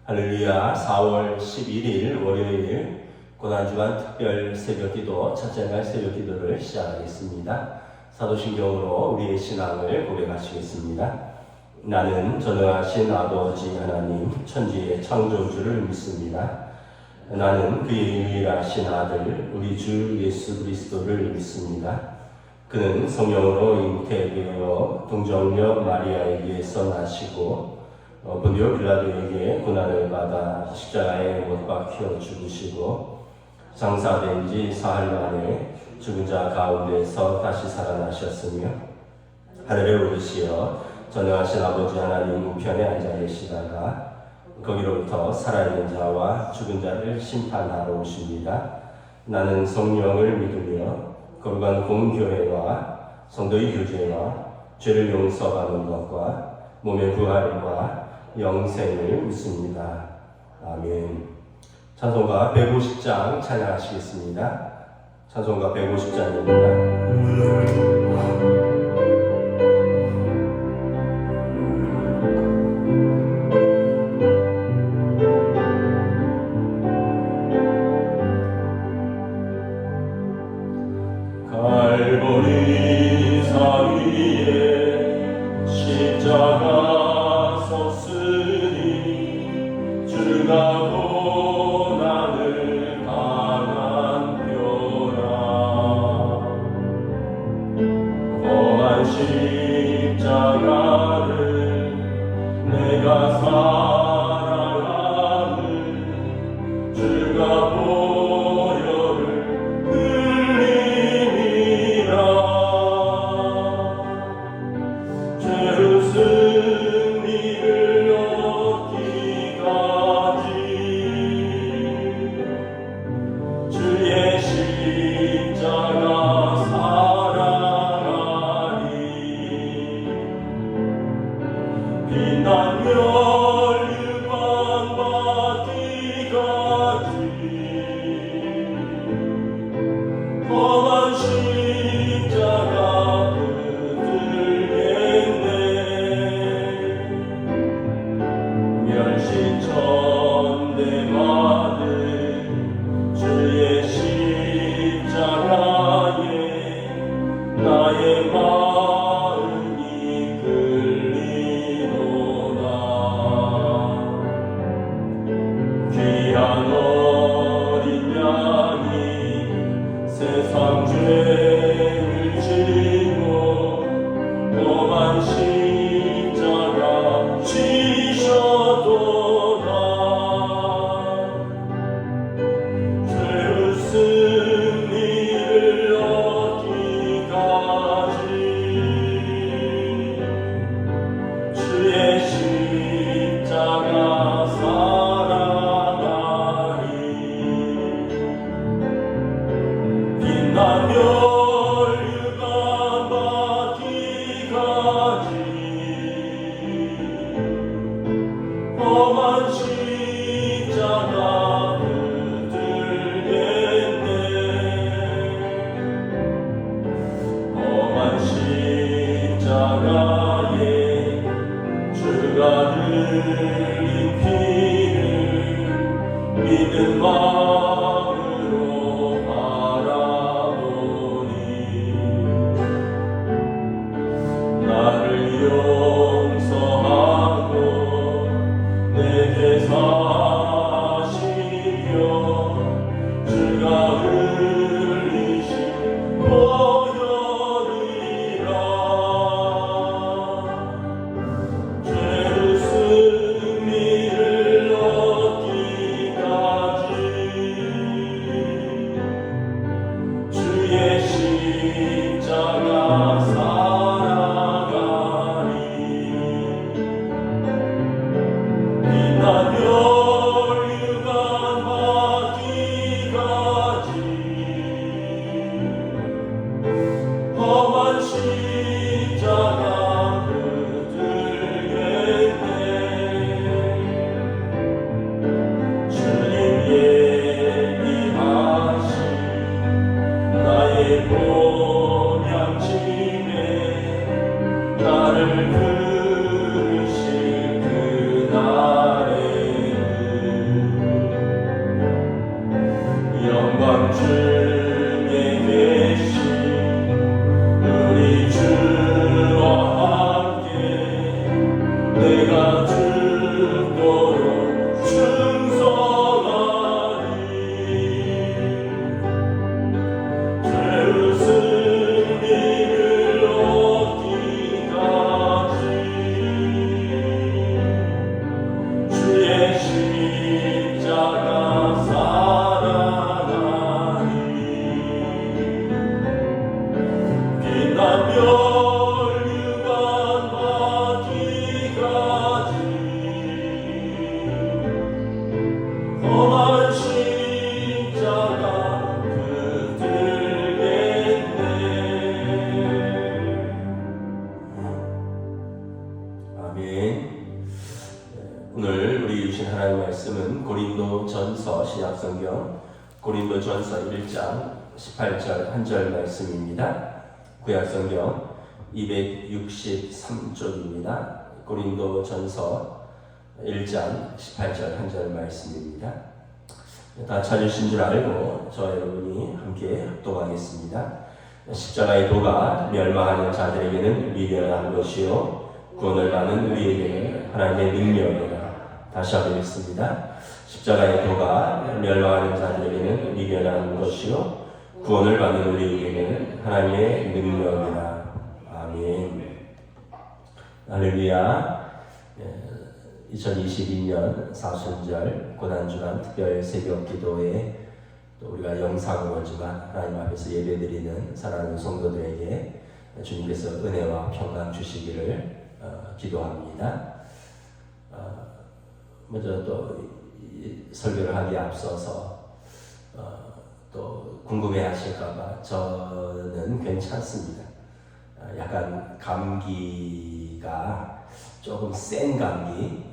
할렐루야. 4월 11일 월요일 고난주간 특별 새벽기도 첫째 날 새벽기도를 시작하겠습니다. 사도신경으로 우리의 신앙을 고백하시겠습니다. 나는 전능하신 아버지 하나님 천지의 창조주를 믿습니다. 나는 그의 유일하신 아들 우리 주 예수 그리스도를 믿습니다. 그는 성령으로 잉태되어 동정녀 마리아에게서 나시고 본디오 빌라도에게 고난을 받아 십자가에 못 박혀 죽으시고 장사된 지 사흘 만에 죽은 자 가운데서 다시 살아나셨으며 하늘에 오르시어 전능하신 아버지 하나님 우편에 앉아 계시다가 거기로부터 살아있는 자와 죽은 자를 심판하러 오십니다. 나는 성령을 믿으며 거룩한 공교회와 성도의 교제와 죄를 용서받는 것과 몸의 부활과 영생을 믿습니다. 아멘. 찬송가 150장 찬양하시겠습니다. 찬송가 150장입니다. 갈보리 산 위에 십자가 섰으니 주가 고난을 당한 표라 험한 십자가를 내가 사랑하는 주가 나를 부르실 그날에 험한 십자가 붙들겠네. 아멘. 오늘 우리 주신 하나님의 말씀은 고린도전서 신약성경 고린도전서 1장 18절 한 절 말씀입니다. 구약성경 263쪽입니다. 고린도전서 1장 18절 한 절 말씀입니다. 다 찾으신 줄 알고 저와 여러분이 함께 합독하겠습니다. 십자가의 도가 멸망하는 자들에게는 미련한 것이요 구원을 받는 우리에게는 하나님의 능력이라. 다시 한번 읽습니다. 십자가의 도가 멸망하는 자들에게는 미련한 것이요 구원을 받는 우리에게는 하나님의 능력이라. 아멘. 할렐루야. 2022년 사순절 고난주간 특별 새벽 기도에 또 우리가 영상으로지만 하나님 앞에서 예배드리는 사랑하는 성도들에게 주님께서 은혜와 평강 주시기를 기도합니다. 먼저 또 설교를 하기에 앞서서 또 궁금해하실까봐 저는 괜찮습니다. 약간 감기가 조금 센 감기,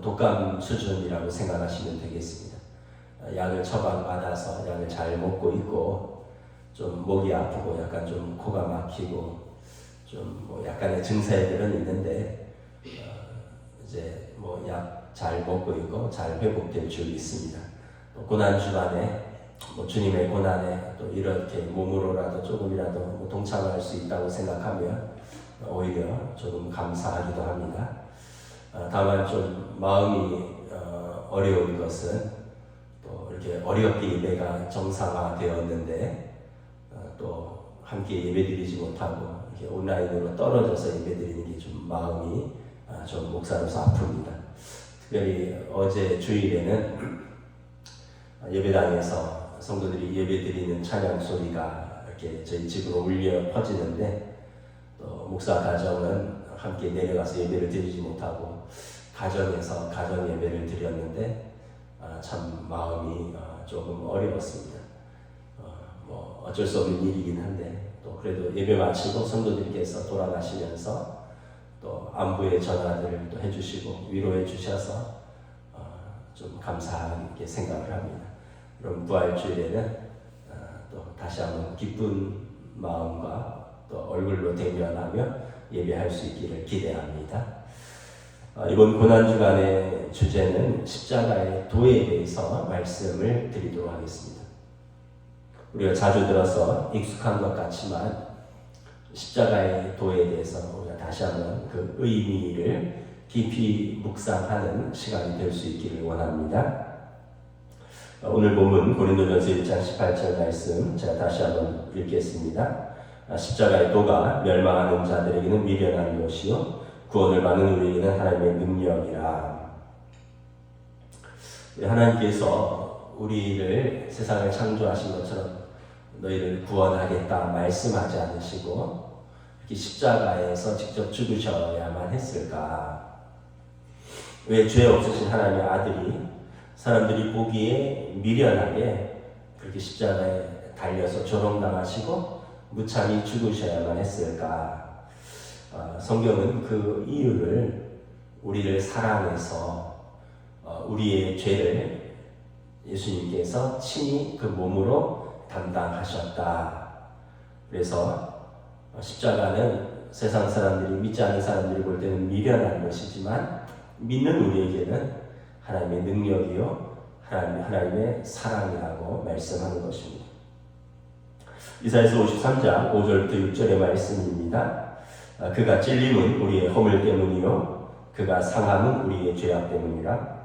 독감 수준이라고 생각하시면 되겠습니다. 약을 처방받아서 약을 잘 먹고 있고 좀 목이 아프고 약간 좀 코가 막히고 좀 뭐 약간의 증세들은 있는데 이제 뭐 약 잘 먹고 있고 잘 회복될 줄 믿습니다. 또 고난 주간에 뭐 주님의 고난에 또 이렇게 몸으로라도 조금이라도 뭐 동참할 수 있다고 생각하면 오히려 조금 감사하기도 합니다. 다만 좀 마음이 어려운 것은 또 이렇게 어렵게 예배가 정상화되었는데 또 함께 예배드리지 못하고 이렇게 온라인으로 떨어져서 예배드리는 게 좀 마음이 좀 목사로서 아픕니다. 특별히 어제 주일에는 예배당에서 성도들이 예배드리는 찬양 소리가 이렇게 저희 집으로 울려 퍼지는데 또 목사 가정은 함께 내려가서 예배를 드리지 못하고 가정에서 가정 예배를 드렸는데 참 마음이 조금 어려웠습니다. 뭐 어쩔 수 없는 일이긴 한데 또 그래도 예배 마치고 성도들께서 돌아가시면서 또 안부의 전화들을 또 해주시고 위로해 주셔서 좀 감사하게 생각을 합니다. 그럼 부활주일에는 또 다시 한번 기쁜 마음과 또 얼굴로 대면하며 예배할 수 있기를 기대합니다. 이번 고난주간의 주제는 십자가의 도에 대해서 말씀을 드리도록 하겠습니다. 우리가 자주 들어서 익숙한 것 같지만 십자가의 도에 대해서 우리가 다시 한번 그 의미를 깊이 묵상하는 시간이 될 수 있기를 원합니다. 오늘 본문 고린도전서 1장 18절 말씀 제가 다시 한번 읽겠습니다. 십자가의 도가 멸망하는 자들에게는 미련한 것이요 구원을 받는 우리에게는 하나님의 능력이라. 하나님께서 우리를 세상을 창조하신 것처럼 너희를 구원하겠다 말씀하지 않으시고 이렇게 십자가에서 직접 죽으셔야만 했을까? 왜 죄 없으신 하나님의 아들이 사람들이 보기에 미련하게 그렇게 십자가에 달려서 조롱당하시고 무참히 죽으셔야만 했을까? 성경은 그 이유를 우리를 사랑해서 우리의 죄를 예수님께서 친히 그 몸으로 담당하셨다. 그래서 십자가는 세상 사람들이 믿지 않는 사람들이 볼 때는 미련한 것이지만 믿는 우리에게는 하나님의 능력이요 하나님의 사랑이라고 말씀하는 것입니다. 이사야서 53장 5절부터 6절의 말씀입니다. 그가 찔림은 우리의 허물 때문이요 그가 상함은 우리의 죄악 때문이라.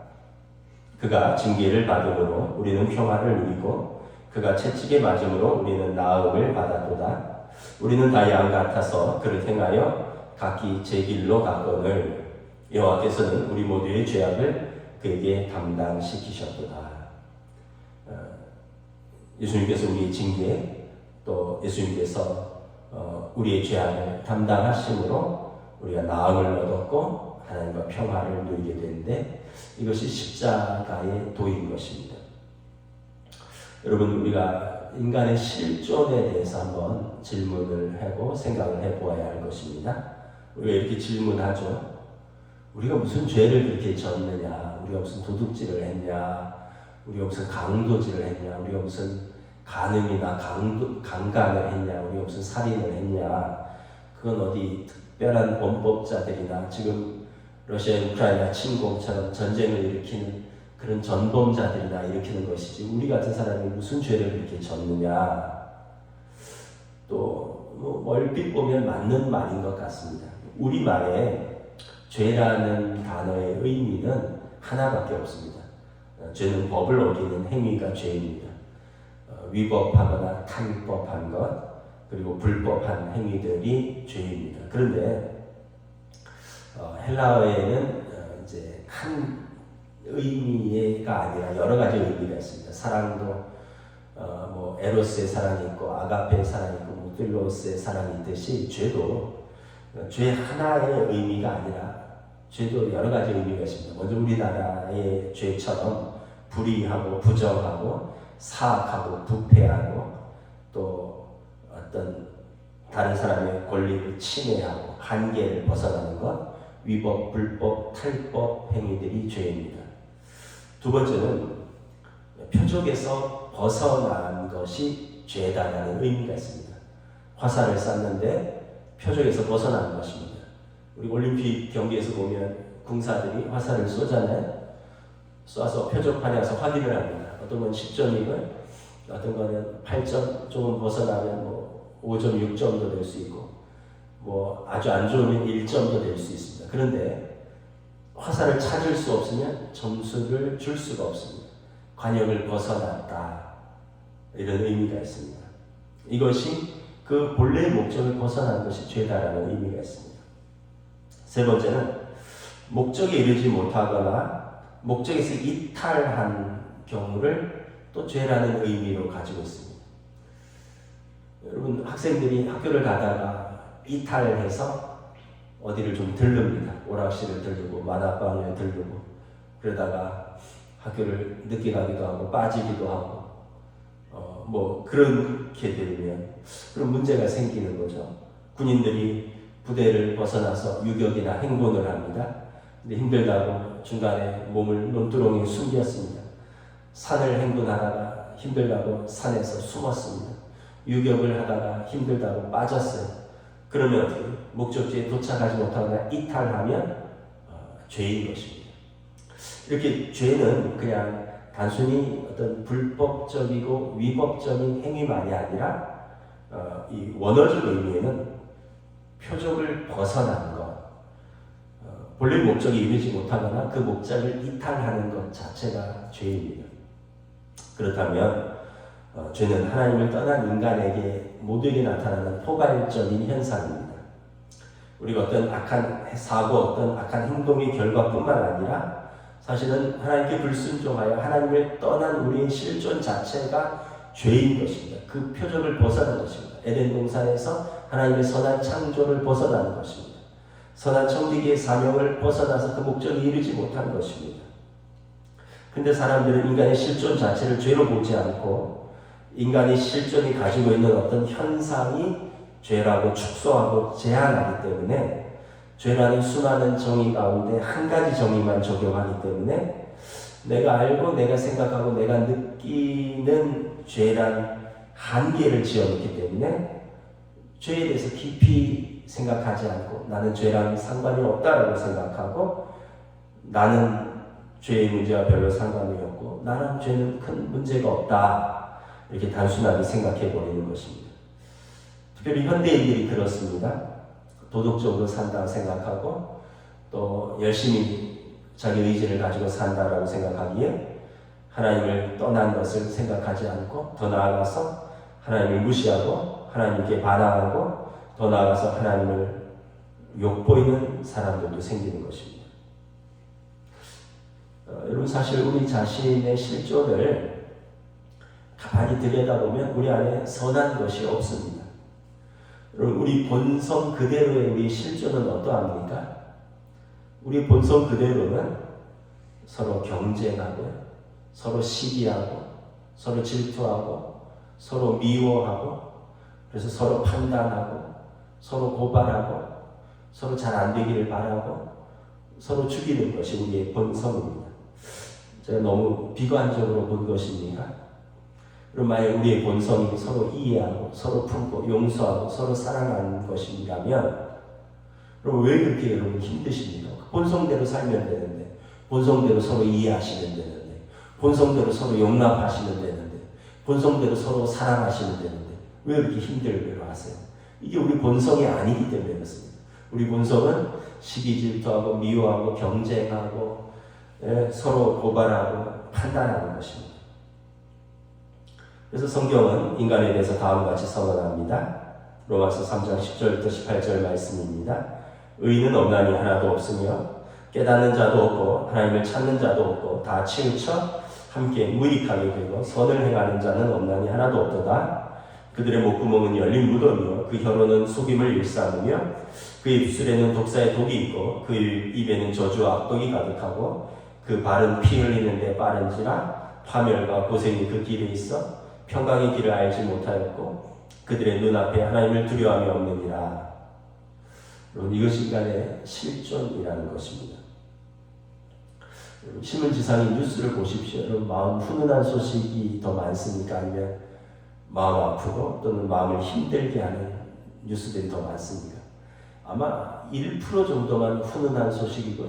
그가 징계를 받음으로 우리는 평화를 누리고 그가 채찍에 맞음으로 우리는 나음을 받았도다. 우리는 다 양 같아서 그를 행하여 각기 제 길로 갔거늘 여호와께서는 우리 모두의 죄악을 그에게 담당시키셨도다. 예수님께서 우리의 징계 또 예수님께서 우리의 죄악을 담당하심으로 우리가 나음을 얻었고 하나님과 평화를 누리게 되는데 이것이 십자가의 도인 것입니다. 여러분, 우리가 인간의 실존에 대해서 한번 질문을 하고 생각을 해보아야 할 것입니다. 우리가 이렇게 질문하죠. 우리가 무슨 죄를 그렇게 졌느냐, 우리가 무슨 도둑질을 했냐, 우리가 무슨 강도질을 했냐, 우리가 무슨 간음이나 강간을 했냐, 우리가 무슨 살인을 했냐. 그건 어디 특별한 범법자들이나 지금 러시아 우크라이나 침공처럼 전쟁을 일으키는 그런 전범자들이나 일으키는 것이지, 우리 같은 사람이 무슨 죄를 그렇게 졌느냐. 또 뭐 얼핏 보면 맞는 말인 것 같습니다. 우리말에 죄라는 단어의 의미는 하나밖에 없습니다. 죄는 법을 어기는 행위가 죄입니다. 위법하거나 탈법한 것, 그리고 불법한 행위들이 죄입니다. 그런데 헬라어에는 이제 한 의미가 아니라 여러 가지 의미가 있습니다. 사랑도 뭐 에로스의 사랑이 있고 아가페의 사랑이 있고 뭐 필로스의 사랑이 있듯이 죄도 죄 하나의 의미가 아니라 죄도 여러 가지 의미가 있습니다. 먼저 우리나라의 죄처럼 불의하고 부정하고 사악하고 부패하고 또 어떤 다른 사람의 권리를 침해하고 한계를 벗어나는 것, 위법, 불법, 탈법 행위들이 죄입니다. 두 번째는 표적에서 벗어난 것이 죄다라는 의미가 있습니다. 화살을 쐈는데 표적에서 벗어난 것입니다. 우리 올림픽 경기에서 보면 궁사들이 화살을 쏘잖아요. 쏴서 표적판에 와서 확인을 합니다. 어떤 건 10점이고 어떤 거는 8점, 조금 벗어나면 뭐 5점, 6점도 될 수 있고 뭐 아주 안 좋으면 1점도 될 수 있습니다. 그런데 화살을 찾을 수 없으면 점수를 줄 수가 없습니다. 관역을 벗어났다, 이런 의미가 있습니다. 이것이 그 본래의 목적을 벗어난 것이 죄다라는 의미가 있습니다. 세 번째는 목적에 이르지 못하거나 목적에서 이탈한 경우를 또 죄라는 의미로 가지고 있습니다. 여러분, 학생들이 학교를 가다가 이탈해서 어디를 좀 들릅니다. 오락실을 들르고 만화방을 들르고 그러다가 학교를 늦게 가기도 하고 빠지기도 하고 뭐 그렇게 되면 그런 문제가 생기는 거죠. 군인들이 부대를 벗어나서 유격이나 행군을 합니다. 근데 힘들다고 중간에 몸을 논두렁에 숨겼습니다. 산을 행군하다가 힘들다고 산에서 숨었습니다. 유격을 하다가 힘들다고 빠졌어요. 그러면 어떻게 목적지에 도착하지 못하거나 이탈하면 죄인 것입니다. 이렇게 죄는 그냥 단순히 어떤 불법적이고 위법적인 행위만이 아니라 이 원어적 의미에는 표적을 벗어난 것, 본래 목적에 이르지 못하거나 그 목적을 이탈하는 것 자체가 죄입니다. 그렇다면 죄는 하나님을 떠난 인간에게 모두에게 나타나는 포괄적인 현상입니다. 우리가 어떤 악한 사고, 어떤 악한 행동의 결과뿐만 아니라 사실은 하나님께 불순종하여 하나님을 떠난 우리의 실존 자체가 죄인 것입니다. 그 표적을 벗어난 것입니다. 에덴 동산에서 하나님의 선한 창조를 벗어나는 것입니다. 선한 청지기의 사명을 벗어나서 그 목적에 이르지 못한 것입니다. 근데 사람들은 인간의 실존 자체를 죄로 보지 않고 인간의 실존이 가지고 있는 어떤 현상이 죄라고 축소하고 제한하기 때문에 죄라는 수많은 정의 가운데 한 가지 정의만 적용하기 때문에 내가 알고 내가 생각하고 내가 느끼는 죄란 한계를 지어놓기 때문에 죄에 대해서 깊이 생각하지 않고 나는 죄랑 상관이 없다라고 생각하고 나는 죄의 문제와 별로 상관이 없고 나랑 죄는 큰 문제가 없다, 이렇게 단순하게 생각해 버리는 것입니다. 특별히 현대인들이 그렇습니다. 도덕적으로 산다고 생각하고 또 열심히 자기 의지를 가지고 산다라고 생각하기에 하나님을 떠난 것을 생각하지 않고 더 나아가서 하나님을 무시하고 하나님께 반항하고 더 나아가서 하나님을 욕보이는 사람들도 생기는 것입니다. 여러분, 사실 우리 자신의 실존을 가만히 들여다보면 우리 안에 선한 것이 없습니다. 여러분, 우리 본성 그대로의 우리 실존은 어떠합니까? 우리 본성 그대로는 서로 경쟁하고 서로 시기하고 서로 질투하고 서로 미워하고 그래서 서로 판단하고 서로 고발하고 서로 잘 안 되기를 바라고 서로 죽이는 것이 우리의 본성입니다. 제가 너무 비관적으로 본 것입니까? 그럼 만약 우리의 본성이 서로 이해하고 서로 품고 용서하고 서로 사랑하는 것이라면 그럼 왜 그렇게 여러분 힘드십니까? 본성대로 살면 되는데 본성대로 서로 이해하시면 되는데 본성대로 서로 용납하시면 되는데 본성대로 서로 사랑하시면 되는데 왜 그렇게 힘들게 하세요? 이게 우리 본성이 아니기 때문에 그렇습니다. 우리 본성은 시기 질투하고 미워하고 경쟁하고 서로 고발하고 판단하는 것입니다. 그래서 성경은 인간에 대해서 다음과 같이 선언합니다. 로마서 3장 10절부터 18절 말씀입니다. 의인은 없나니 하나도 없으며 깨닫는 자도 없고 하나님을 찾는 자도 없고 다 치우쳐 함께 무익하게 되고 선을 행하는 자는 없나니 하나도 없도다. 그들의 목구멍은 열린 무덤이요 그 혀로는 속임을 일삼으며 그 입술에는 독사의 독이 있고 그 입에는 저주와 악독이 가득하고 그 발은 피 흘리는 데 빠른지라 파멸과 고생이 그 길에 있어 평강의 길을 알지 못하였고 그들의 눈앞에 하나님을 두려워함이 없느니라. 여러분 이것이 인간의 실존이라는 것입니다. 신문지상의 뉴스를 보십시오. 여러분 마음 훈훈한 소식이 더 많습니까? 아니면 마음 아프고 또는 마음을 힘들게 하는 뉴스들이 더 많습니까? 아마 1% 정도만 훈훈한 소식이고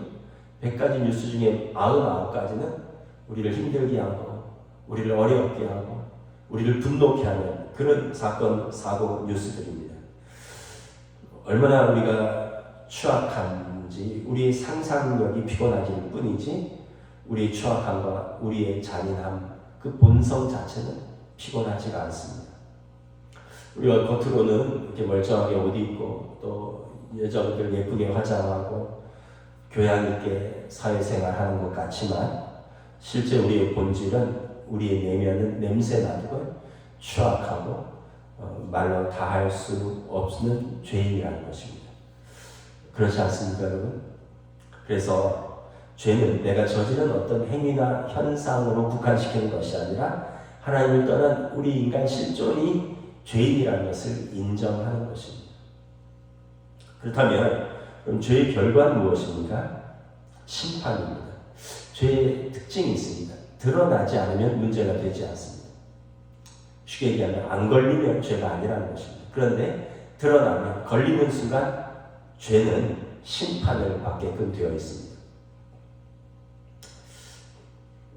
100가지 뉴스 중에 99가지는 우리를 힘들게 하고 우리를 어렵게 하고 우리를 분노케 하는 그런 사건, 사고 뉴스들입니다. 얼마나 우리가 추악한지 우리의 상상력이 피곤해질 뿐이지 우리의 추악함과 우리의 잔인함 그 본성 자체는 피곤하지가 않습니다. 우리가 겉으로는 이렇게 멀쩡하게 옷 입고 또 여자분들 예쁘게 화장하고 교양 있게 사회생활하는 것 같지만 실제 우리의 본질은 우리의 내면은 냄새나고 추악하고 말로 다 할 수 없는 죄인이라는 것입니다. 그렇지 않습니까, 여러분? 그래서 죄는 내가 저지른 어떤 행위나 현상으로 국한시키는 것이 아니라 하나님을 떠난 우리 인간 실존이 죄인이라는 것을 인정하는 것입니다. 그렇다면 그럼 죄의 결과는 무엇입니까? 심판입니다. 죄의 특징이 있습니다. 드러나지 않으면 문제가 되지 않습니다. 쉽게 얘기하면 안 걸리면 죄가 아니라는 것입니다. 그런데 드러나면 걸리는 순간 죄는 심판을 받게끔 되어 있습니다.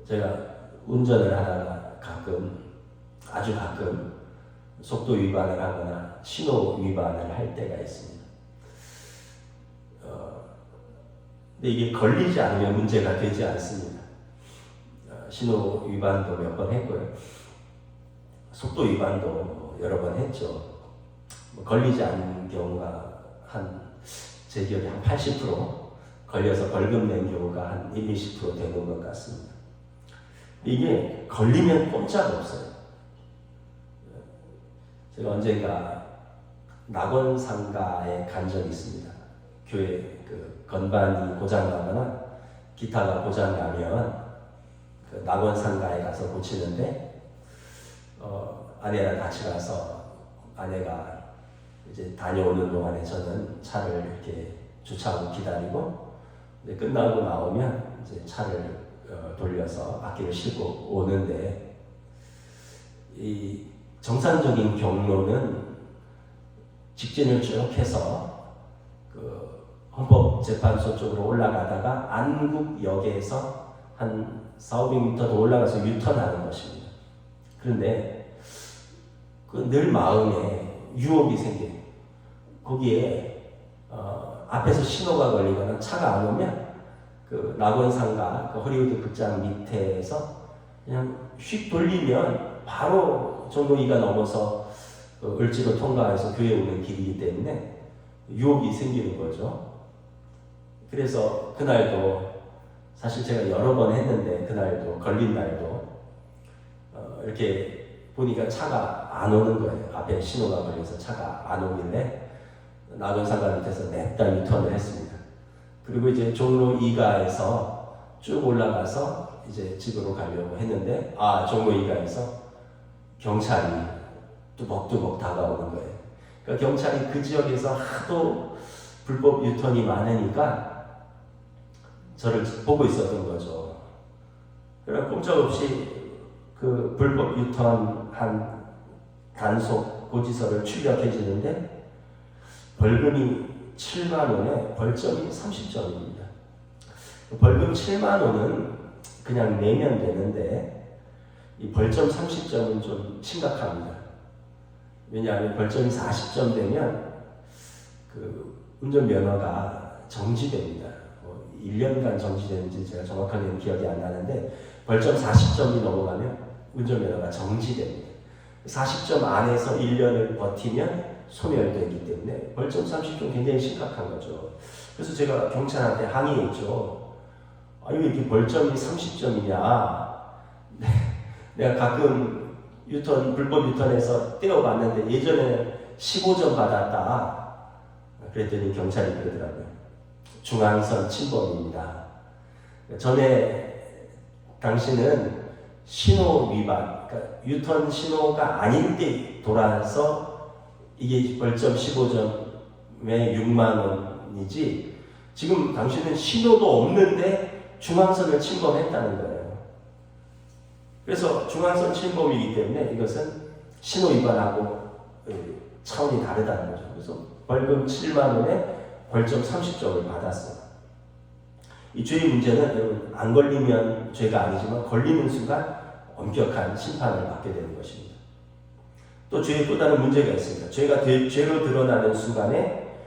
제가 운전을 하다가 아주 가끔 속도 위반을 하거나 신호 위반을 할 때가 있습니다. 근데 이게 걸리지 않으면 문제가 되지 않습니다. 신호 위반도 몇 번 했고요. 속도 위반도 여러 번 했죠. 걸리지 않는 경우가 제 기억에 한 80% 걸려서 벌금 낸 경우가 한 20% 되는 것 같습니다. 이게 걸리면 꼼짝 없어요. 제가 언젠가 낙원상가에 간 적이 있습니다. 교회 건반이 고장나거나 기타가 고장나면 낙원상가에 가서 고치는데 아내랑 같이 가서 아내가 이제 다녀오는 동안에 저는 차를 이렇게 주차하고 기다리고 끝나고 나오면 이제 차를 돌려서 악기를 싣고 오는데 이 정상적인 경로는 직진을 쭉 해서 헌법재판소 쪽으로 올라가다가 안국역에서 한 400~500m 더 올라가서 유턴하는 것입니다. 그런데 늘 마음에 유혹이 생겨요. 거기에 앞에서 신호가 걸리거나 차가 안 오면 낙원상가 허리우드 극장 밑에서 그냥 휙 돌리면 바로 종로 2가 넘어서 을지로 통과해서 교회 오는 길이기 때문에 유혹이 생기는 거죠. 그래서 그날도 사실 제가 여러 번 했는데 그날도 걸린 날도 이렇게 보니까 차가 안 오는 거예요. 앞에 신호가 걸려서 차가 안 오길래 낙원상가 밑에서 냅다 유턴을 했습니다. 그리고 이제 종로 2가에서 쭉 올라가서 이제 집으로 가려고 했는데 종로이가에서 경찰이 뚜벅뚜벅 다가오는 거예요. 그러니까 경찰이 그 지역에서 하도 불법 유턴이 많으니까 저를 보고 있었던 거죠. 그러나 꼼짝없이 그 불법 유턴한 단속 고지서를 출력해 주는데 벌금이 7만 원에 벌점이 30점입니다. 벌금 7만 원은 그냥 내면 되는데 이 벌점 30점은 좀 심각합니다. 왜냐하면 벌점이 40점 되면 그 운전면허가 정지됩니다. 1년간 정지되는지 제가 정확하게는 기억이 안 나는데 벌점 40점이 넘어가면 운전면허가 정지됩니다. 40점 안에서 1년을 버티면 소멸되기 때문에 벌점 30점 굉장히 심각한 거죠. 그래서 제가 경찰한테 항의했죠. 왜 이렇게 벌점이 30점이냐. 내가 가끔 불법 유턴에서 떼어봤는데 예전에 15점 받았다. 그랬더니 경찰이 그러더라고요. 중앙선 침범입니다. 전에 당신은 신호 위반, 그러니까 유턴 신호가 아닐 때 돌아서 이게 벌점 15점에 6만 원이지 지금 당신은 신호도 없는데 중앙선을 침범했다는 거예요. 그래서 중앙선 침범이기 때문에 이것은 신호 위반하고 차원이 다르다는 거죠. 그래서 벌금 7만 원에 벌점 30점을 받았어요. 이 죄의 문제는 여러분 안 걸리면 죄가 아니지만 걸리는 순간 엄격한 심판을 받게 되는 것입니다. 또 죄에 또 다른 문제가 있습니다. 죄가 죄로 드러나는 순간에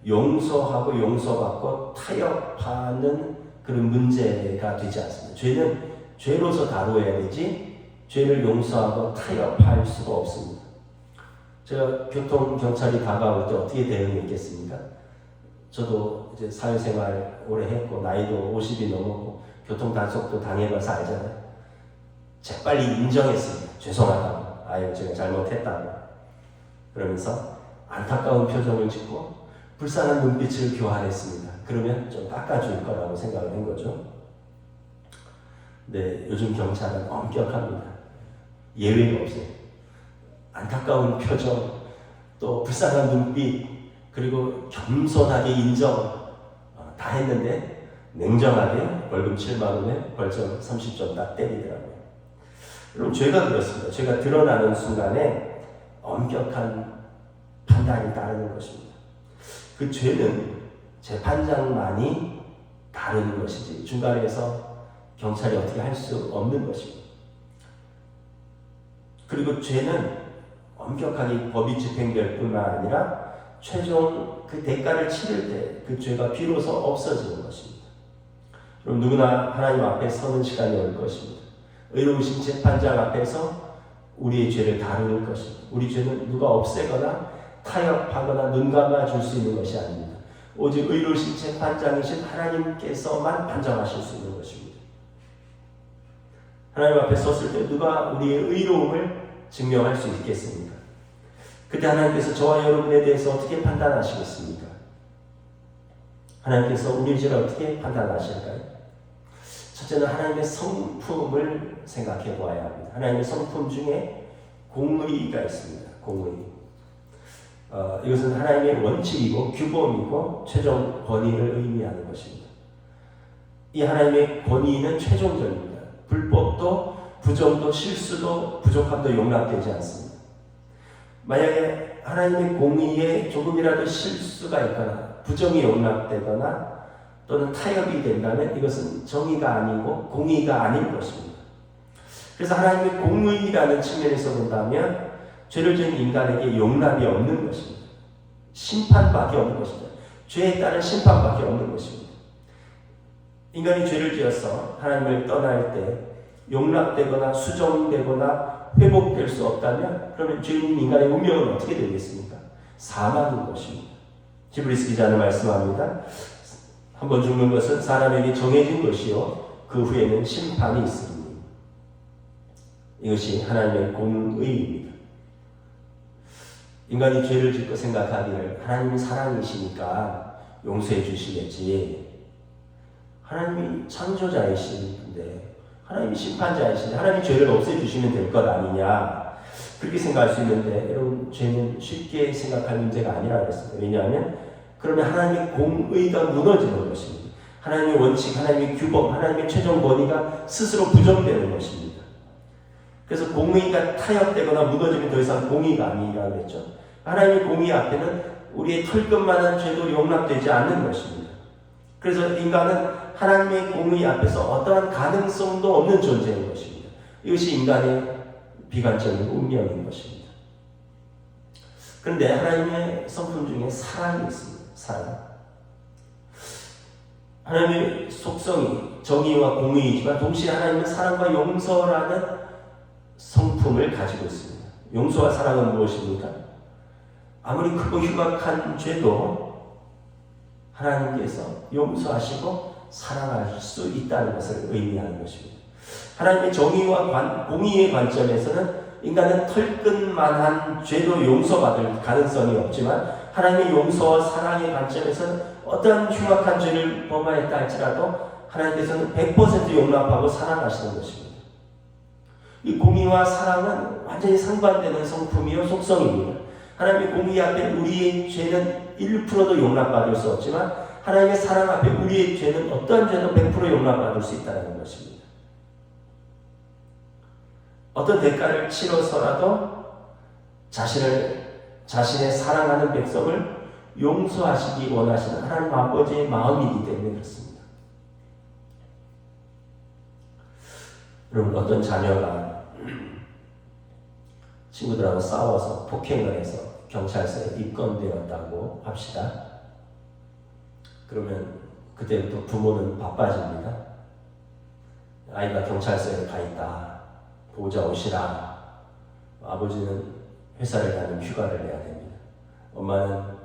용서하고 용서받고 타협하는 그런 문제가 되지 않습니다. 죄는 죄로서 다루어야 되지 죄를 용서하고 타협할 수가 없습니다. 제가 교통경찰이 다가올 때 어떻게 대응했겠습니까? 저도 이제 사회생활 오래 했고 나이도 50이 넘었고 교통단속도 당해봐서 알잖아요. 재빨리 인정했습니다. 죄송하다고. 제가 잘못했다고. 그러면서 안타까운 표정을 짓고 불쌍한 눈빛을 교환했습니다. 그러면 좀 깎아줄 거라고 생각을 한 거죠. 네, 요즘 경찰은 엄격합니다. 예외가 없어요. 안타까운 표정, 또 불쌍한 눈빛, 그리고 겸손하게 인정 다 했는데 냉정하게 벌금 7만 원에 벌점 30점 딱 때리더라고요. 여러분 죄가 그렇습니다. 죄가 드러나는 순간에 엄격한 판단이 따르는 것입니다. 그 죄는 재판장만이 다루는 것이지 중간에서 경찰이 어떻게 할 수 없는 것입니다. 그리고 죄는 엄격하게 법이 집행될 뿐만 아니라 최종 그 대가를 치를 때 그 죄가 비로소 없어지는 것입니다. 그럼 누구나 하나님 앞에 서는 시간이 올 것입니다. 의로우신 재판장 앞에서 우리의 죄를 다룰 것입니다. 우리 죄는 누가 없애거나 타협하거나 눈 감아줄 수 있는 것이 아닙니다. 오직 의로우신 재판장이신 하나님께서만 판정하실 수 있는 것입니다. 하나님 앞에 섰을 때 누가 우리의 의로움을 증명할 수 있겠습니까? 그때 하나님께서 저와 여러분에 대해서 어떻게 판단하시겠습니까? 하나님께서 우리의 죄를 어떻게 판단하실까요? 첫째는 하나님의 성품을 생각해 보아야 합니다. 하나님의 성품 중에 공의가 있습니다. 공의. 이것은 하나님의 원칙이고 규범이고 최종 권위를 의미하는 것입니다. 이 하나님의 권위는 최종적입니다. 불법도 부정도 실수도 부족함도 용납되지 않습니다. 만약에 하나님의 공의에 조금이라도 실수가 있거나 부정이 용납되거나 또는 타협이 된다면 이것은 정의가 아니고 공의가 아닌 것입니다. 그래서 하나님의 공의라는 측면에서 본다면 죄를 지은 인간에게 용납이 없는 것입니다. 심판밖에 없는 것입니다. 죄에 따른 심판밖에 없는 것입니다. 인간이 죄를 지어서 하나님을 떠날 때 용납되거나 수정되거나 회복될 수 없다면 그러면 죄인 인간의 운명은 어떻게 되겠습니까? 사망인 것입니다. 히브리서 기자는 말씀합니다. 한번 죽는 것은 사람에게 정해진 것이요 그 후에는 심판이 있습니다. 이것이 하나님의 공의입니다. 인간이 죄를 짓고 생각하기를 하나님이 사랑이시니까 용서해 주시겠지. 하나님이 창조자이신데, 하나님이 심판자이신데 하나님이 죄를 없애주시면 될 것 아니냐, 그렇게 생각할 수 있는데, 여러분, 죄는 쉽게 생각할 문제가 아니라고 했습니다. 왜냐하면 그러면 하나님의 공의가 무너지는 것입니다. 하나님의 원칙, 하나님의 규범, 하나님의 최종 권위가 스스로 부정되는 것입니다. 그래서 공의가 타협되거나 무너지면 더 이상 공의가 아니라고 했죠. 하나님의 공의 앞에는 우리의 털끝만한 죄도 용납되지 않는 것입니다. 그래서 인간은 하나님의 공의 앞에서 어떠한 가능성도 없는 존재인 것입니다. 이것이 인간의 비관적인 운명인 것입니다. 그런데 하나님의 성품 중에 사랑이 있습니다. 사랑. 하나님의 속성이 정의와 공의이지만 동시에 하나님은 사랑과 용서라는 성품을 가지고 있습니다. 용서와 사랑은 무엇입니까? 아무리 크고 흉악한 죄도 하나님께서 용서하시고 사랑할 수 있다는 것을 의미하는 것입니다. 하나님의 정의와 공의의 관점에서는 인간은 털끝만한 죄도 용서받을 가능성이 없지만, 하나님의 용서와 사랑의 관점에서는 어떠한 흉악한 죄를 범하였다 할지라도 하나님께서는 100% 용납하고 사랑하시는 것입니다. 이 공의와 사랑은 완전히 상반되는 성품이요 속성입니다. 하나님의 공의 앞에 우리의 죄는 1%도 용납받을 수 없지만, 하나님의 사랑 앞에 우리의 죄는 어떠한 죄도 100% 용납받을 수 있다는 것입니다. 어떤 대가를 치러서라도 자신의 사랑하는 백성을 용서하시기 원하시는 하나님 아버지의 마음이기 때문에 그렇습니다. 여러분, 어떤 자녀가 친구들하고 싸워서 폭행을 해서 경찰서에 입건되었다고 합시다. 그러면 그때부터 부모는 바빠집니다. 아이가 경찰서에 가 있다, 보호자 오시라. 아버지는 회사를 가는 휴가를 내야 됩니다. 엄마는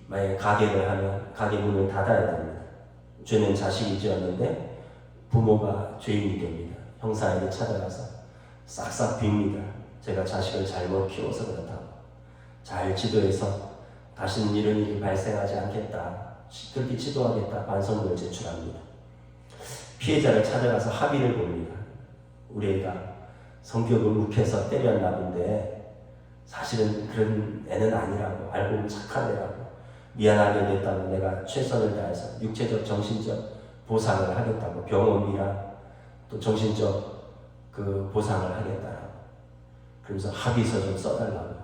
만약에 가게를 하면 가게 문을 닫아야 됩니다. 죄는 자식이 지었는데 부모가 죄인이 됩니다. 형사에게 찾아가서 싹싹 빕니다. 제가 자식을 잘못 키워서 그렇다고, 잘 지도해서 다시는 이런 일이 발생하지 않겠다, 그렇게 지도하겠다, 반성문을 제출합니다. 피해자를 찾아가서 합의를 봅니다. 우리 애가 성격을 욱해서 때렸나 본데 사실은 그런 애는 아니라고, 알고 보면 착한 애라고, 미안하게 됐다고 내가 최선을 다해서 육체적 정신적 보상을 하겠다고, 병원비랑 또 정신적 그 보상을 하겠다라고, 그러면서 합의서 좀 써달라고.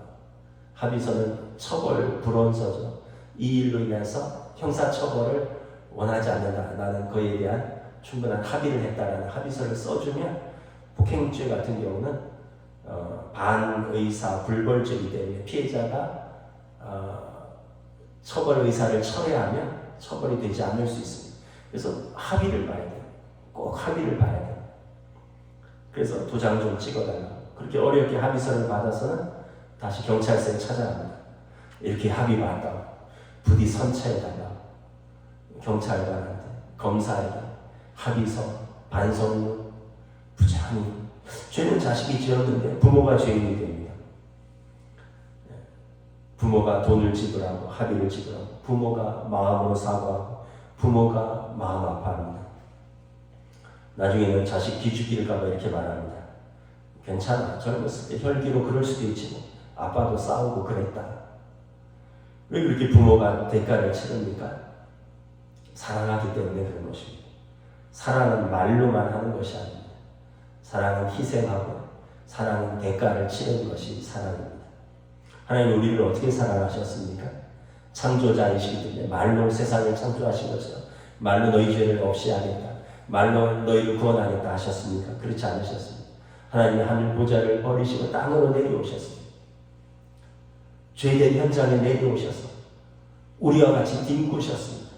합의서는 처벌 불원서죠. 이 일로 인해서 형사처벌을 원하지 않는다, 나는 그에 대한 충분한 합의를 했다라는 합의서를 써주면, 폭행죄 같은 경우는 반의사 불벌죄이기 때문에 피해자가 처벌 의사를 철회하면 처벌이 되지 않을 수 있습니다. 그래서 합의를 봐야 돼요. 꼭 합의를 봐야 돼요. 그래서 도장 좀 찍어달라고. 그렇게 어렵게 합의서를 받아서는 다시 경찰서에 찾아갑니다. 이렇게 합의 봤다고 부디 선처해달라고 경찰관한테, 검사에게 합의서, 반성문 부지런히. 죄는 자식이 지었는데 부모가 죄인이 됩니다. 부모가 돈을 지불하고 합의를 지불하고, 부모가 마음으로 사과하고, 부모가 마음 아파합니다. 나중에는 자식 기죽일까 봐 이렇게 말합니다. 괜찮아, 젊었을 때 혈기로 그럴 수도 있지 뭐. 아빠도 싸우고 그랬다. 왜 그렇게 부모가 대가를 치릅니까? 사랑하기 때문에 그런 것입니다. 사랑은 말로만 하는 것이 아닙니다. 사랑은 희생하고, 사랑은 대가를 치르는 것이 사랑입니다. 하나님 우리를 어떻게 사랑하셨습니까? 창조자이시기 때문에 말로 세상을 창조하신 것처럼 말로 너희 죄를 없이 하겠다, 말로 너희를 구원하겠다 하셨습니까? 그렇지 않으셨습니다. 하나님이 하늘 보좌를 버리시고 땅으로 내려오셨습니다. 죄된 현장에 내려오셔서 우리와 같이 뒹구셨습니다.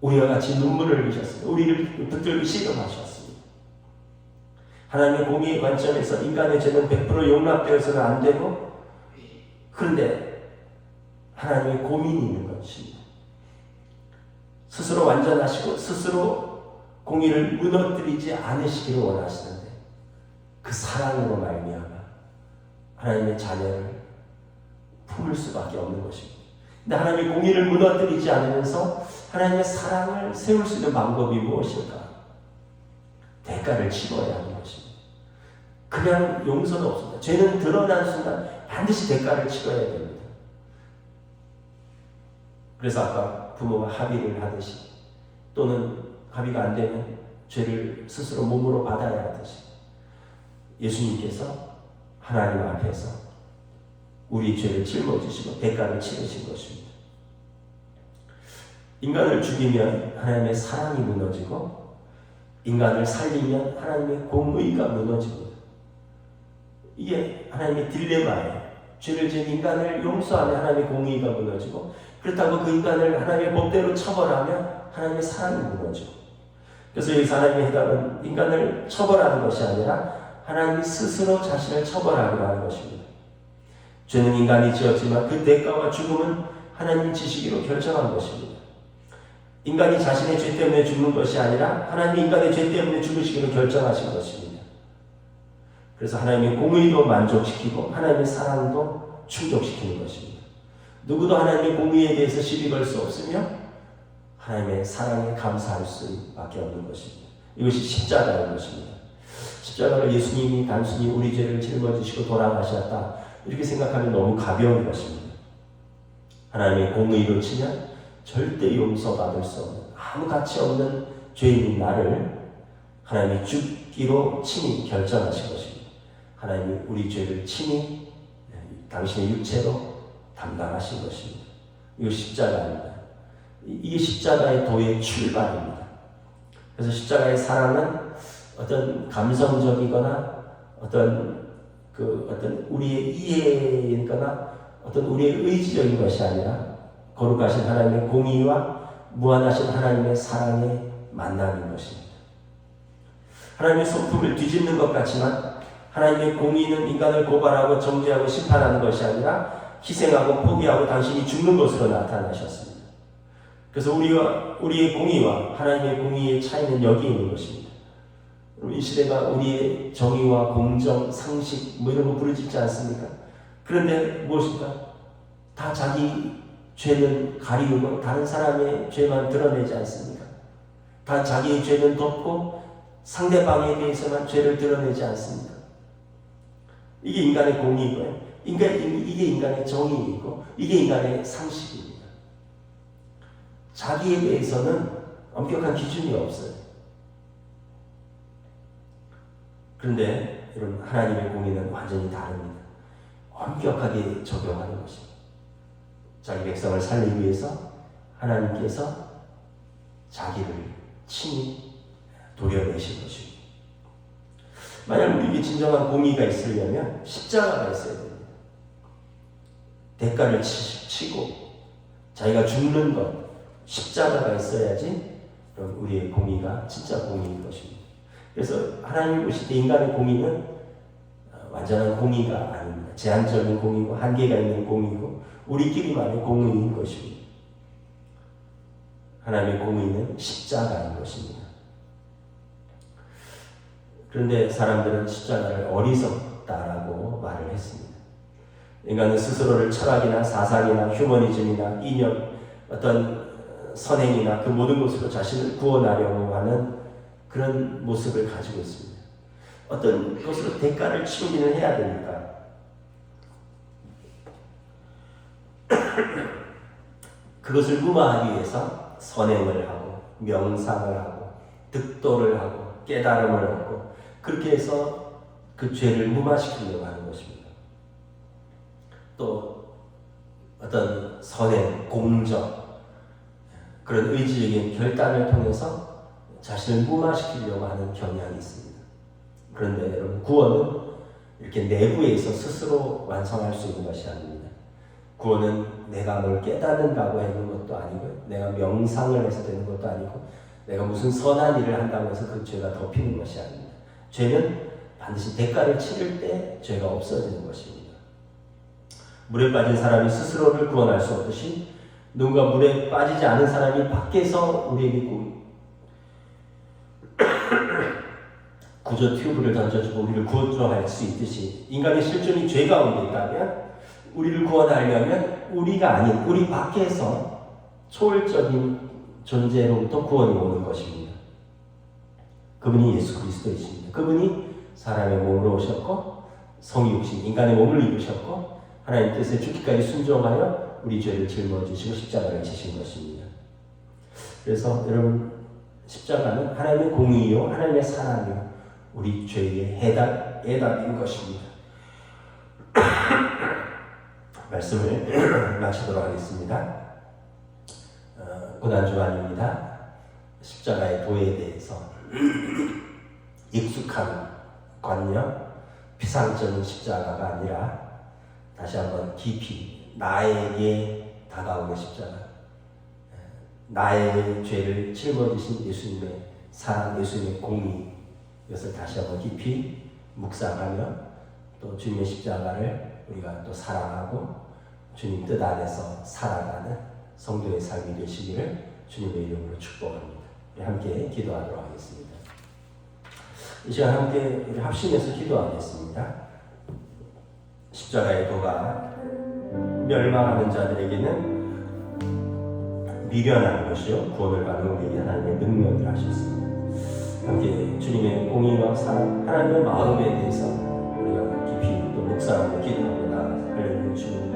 우리와 같이 눈물을 흘리셨습니다. 우리를 붙들고 씨름하셨습니다. 하나님의 공의의 관점에서 인간의 죄는 100% 용납되어서는 안 되고, 그런데 하나님의 고민이 있는 것입니다. 스스로 완전하시고 스스로 공의를 무너뜨리지 않으시기를 원하시는데, 그 사랑으로 말미암아 하나님의 자녀를 품을 수밖에 없는 것입니다. 근데 하나님의 공의를 무너뜨리지 않으면서 하나님의 사랑을 세울 수 있는 방법이 무엇일까? 대가를 치러야 하는 것입니다. 그냥 용서는 없습니다. 죄는 드러난 순간 반드시 대가를 치러야 됩니다. 그래서 아까 부모가 합의를 하듯이, 또는 합의가 안 되면 죄를 스스로 몸으로 받아야 하듯이, 예수님께서 하나님 앞에서 우리 죄를 짊어지시고 대가를 치르신 것입니다. 인간을 죽이면 하나님의 사랑이 무너지고, 인간을 살리면 하나님의 공의가 무너집니다. 이게 하나님의 딜레마예요. 죄를 지은 인간을 용서하면 하나님의 공의가 무너지고, 그렇다고 그 인간을 하나님의 법대로 처벌하면 하나님의 사랑이 무너지고. 그래서 여기서 하나님의 해답은 인간을 처벌하는 것이 아니라 하나님이 스스로 자신을 처벌하기로 하는 것입니다. 죄는 인간이 지었지만 그 대가와 죽음은 하나님 지시기로 결정한 것입니다. 인간이 자신의 죄 때문에 죽는 것이 아니라 하나님이 인간의 죄 때문에 죽으시기로 결정하신 것입니다. 그래서 하나님의 공의도 만족시키고 하나님의 사랑도 충족시키는 것입니다. 누구도 하나님의 공의에 대해서 시비 걸 수 없으며 하나님의 사랑에 감사할 수밖에 없는 것입니다. 이것이 십자가인 것입니다. 십자가를 예수님이 단순히 우리 죄를 짊어지시고 돌아가셨다, 이렇게 생각하면 너무 가벼운 것입니다. 하나님의 공의로 치면 절대 용서받을 수 없는, 아무 가치 없는 죄인인 나를 하나님이 죽기로 친히 결정하신 것입니다. 하나님이 우리 죄를 친히 당신의 육체로 담당하신 것입니다. 이거 십자가입니다. 이게 십자가의 도의 출발입니다. 그래서 십자가의 사랑은 어떤 감성적이거나 어떤 우리의 이해이거나 어떤 우리의 의지적인 것이 아니라 거룩하신 하나님의 공의와 무한하신 하나님의 사랑의 만남인 것입니다. 하나님의 소품을 뒤집는 것 같지만 하나님의 공의는 인간을 고발하고 정죄하고 심판하는 것이 아니라 희생하고 포기하고 당신이 죽는 것으로 나타나셨습니다. 그래서 우리의 공의와 하나님의 공의의 차이는 여기 있는 것입니다. 이 시대가 우리의 정의와 공정, 상식 이런 거 부르짖지 않습니까? 그런데 무엇입니까? 다 자기 죄는 가리우고 다른 사람의 죄만 드러내지 않습니까? 다 자기의 죄는 덮고 상대방에 대해서만 죄를 드러내지 않습니까? 이게 인간의 공의고요. 이게 인간의 정의이고 이게 인간의 상식입니다. 자기에 대해서는 엄격한 기준이 없어요. 그런데 여러분, 하나님의 공의는 완전히 다릅니다. 엄격하게 적용하는 것입니다. 자기 백성을 살리기 위해서 하나님께서 자기를 친히 도려내신 것입니다. 만약 우리에게 진정한 공의가 있으려면 십자가가 있어야 됩니다. 대가를 치고 자기가 죽는 것, 십자가가 있어야지 우리의 공의가 진짜 공의인 것입니다. 그래서 하나님이 보실 때 인간의 공의는 완전한 공의가 아닙니다. 제한적인 공의고 한계가 있는 공의고 우리끼리만의 공의인 것입니다. 하나님의 공의는 십자가인 것입니다. 그런데 사람들은 십자가를 어리석다라고 말을 했습니다. 인간은 스스로를 철학이나 사상이나 휴머니즘이나 이념, 어떤 선행이나 그 모든 것으로 자신을 구원하려고 하는 그런 모습을 가지고 있습니다. 어떤 것으로 대가를 치르기는 해야 되니까. 그것을 무마하기 위해서 선행을 하고 명상을 하고 득도를 하고 깨달음을 얻고 그렇게 해서 그 죄를 무마시키려고 하는 것입니다. 또 어떤 선행, 공적 그런 의지적인 결단을 통해서 자신을 무마시키려고 하는 경향이 있습니다. 그런데 여러분, 구원은 이렇게 내부에서 스스로 완성할 수 있는 것이 아닙니다. 구원은 내가 뭘 깨닫는다고 하는 것도 아니고 내가 명상을 해서 되는 것도 아니고 내가 무슨 선한 일을 한다고 해서 그 죄가 덮이는 것이 아닙니다. 죄는 반드시 대가를 치를 때 죄가 없어지는 것입니다. 물에 빠진 사람이 스스로를 구원할 수 없듯이 누군가 물에 빠지지 않은 사람이 밖에서 우리에게 구조 튜브를 던져주고 우리를 구조할 수 있듯이 인간의 실존이 죄 가운데 있다면 우리를 구원하려면 우리가 아닌 우리 밖에서 초월적인 존재로부터 구원이 오는 것입니다. 그분이 예수 그리스도이십니다. 그분이 사람의 몸으로 오셨고 성육신 인간의 몸을 입으셨고 하나님 뜻에 죽기까지 순종하여 우리 죄를 짊어지시고 십자가를 지신 것입니다. 그래서 여러분, 십자가는 하나님의 공의요 하나님의 사랑이요 우리 죄의 해답인 것입니다. 말씀을 마치도록 하겠습니다. 고난주간입니다. 십자가의 도에 대해서 익숙한 관념, 피상적인 십자가가 아니라 다시 한번 깊이 나에게 다가오는 십자가, 나의 죄를 짊어지신 예수님의 사랑, 예수님의 공의, 이것을 다시 한번 깊이 묵상하며 또 주님의 십자가를 우리가 또 사랑하고 주님 뜻 안에서 살아가는 성도의 삶이 되시기를 주님의 이름으로 축복합니다. 함께 기도하도록 하겠습니다. 이 시간 함께 우리 합심해서 기도하겠습니다. 십자가의 도가 멸망하는 자들에게는 미련한 것이요 구원을 받는 우리에게 하나님의 능력을 하셨습니다. 함께 주님의 공의와 사랑, 하나님의 마음에 대해서 우리가 깊이 또 묵상하며 기도하며 나아가서 할렐루야 주님.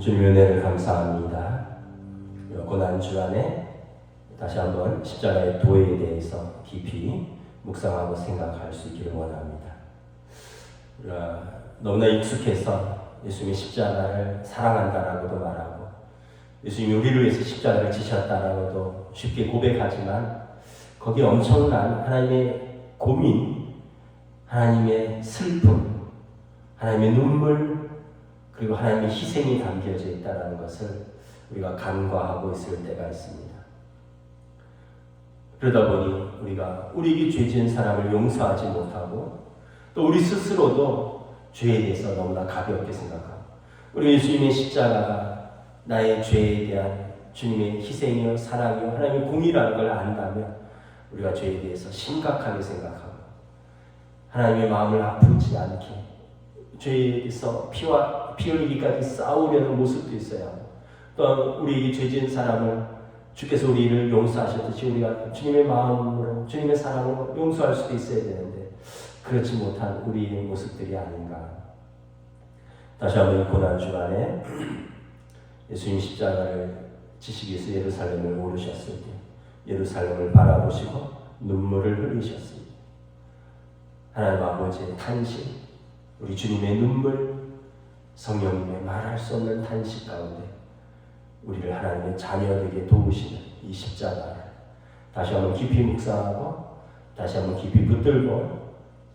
주님의 은혜를 감사합니다. 고난주간에 다시 한번 십자가의 도에 대해서 깊이 묵상하고 생각할 수 있기를 원합니다. 우리가 너무나 익숙해서 예수님이 십자가를 사랑한다라고도 말하고 예수님이 우리를 위해서 십자가를 지셨다라고도 쉽게 고백하지만 거기에 엄청난 하나님의 고민, 하나님의 슬픔, 하나님의 눈물, 그리고 하나님의 희생이 담겨져 있다는 것을 우리가 간과하고 있을 때가 있습니다. 그러다 보니 우리가 우리에게 죄 지은 사람을 용서하지 못하고 또 우리 스스로도 죄에 대해서 너무나 가볍게 생각하고 우리 예수님의 십자가가 나의 죄에 대한 주님의 희생이요 사랑이요 하나님의 공의라는 걸 안다면 우리가 죄에 대해서 심각하게 생각하고 하나님의 마음을 아프지 않게 죄에 대해서 피 흘리기까지 싸우려는 모습도 있어야 하고 또 우리 죄 지은 사람을 주께서 우리를 용서하셨듯이 우리가 주님의 마음으로 주님의 사랑으로 용서할 수도 있어야 되는데 그렇지 못한 우리의 모습들이 아닌가. 다시 한번 이 고난주간에 예수님 십자가를 지시기 위해서 예루살렘을 오르셨을 때 예루살렘을 바라보시고 눈물을 흘리셨습니다. 하나님 아버지의 탄식, 우리 주님의 눈물, 성령님의 말할 수 없는 탄식 가운데 우리를 하나님의 자녀되게 도우시는 이 십자가를 다시 한번 깊이 묵상하고 다시 한번 깊이 붙들고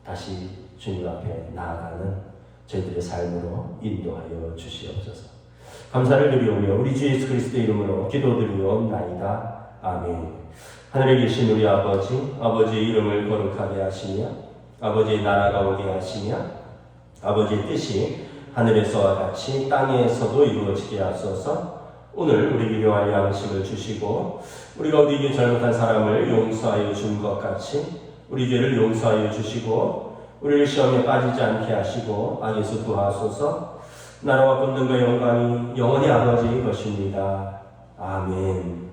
다시 주님 앞에 나아가는 저희들의 삶으로 인도하여 주시옵소서. 감사를 드리오며 우리 주 예수 그리스도의 이름으로 기도드리옵나이다. 아멘. 하늘에 계신 우리 아버지의 이름을 거룩하게 하시며 아버지의 나라가 오게 하시며 아버지의 뜻이 하늘에서와 같이 땅에서도 이루어지게 하소서. 오늘 우리에게 필요한 양식을 주시고 우리가 우리에게 잘못한 사람을 용서하여 준 것 같이 우리 죄를 용서하여 주시고 우리를 시험에 빠지지 않게 하시고 악에서 구하소서. 나라와 권능과 영광이 영원히 아버지의 것입니다. 아멘.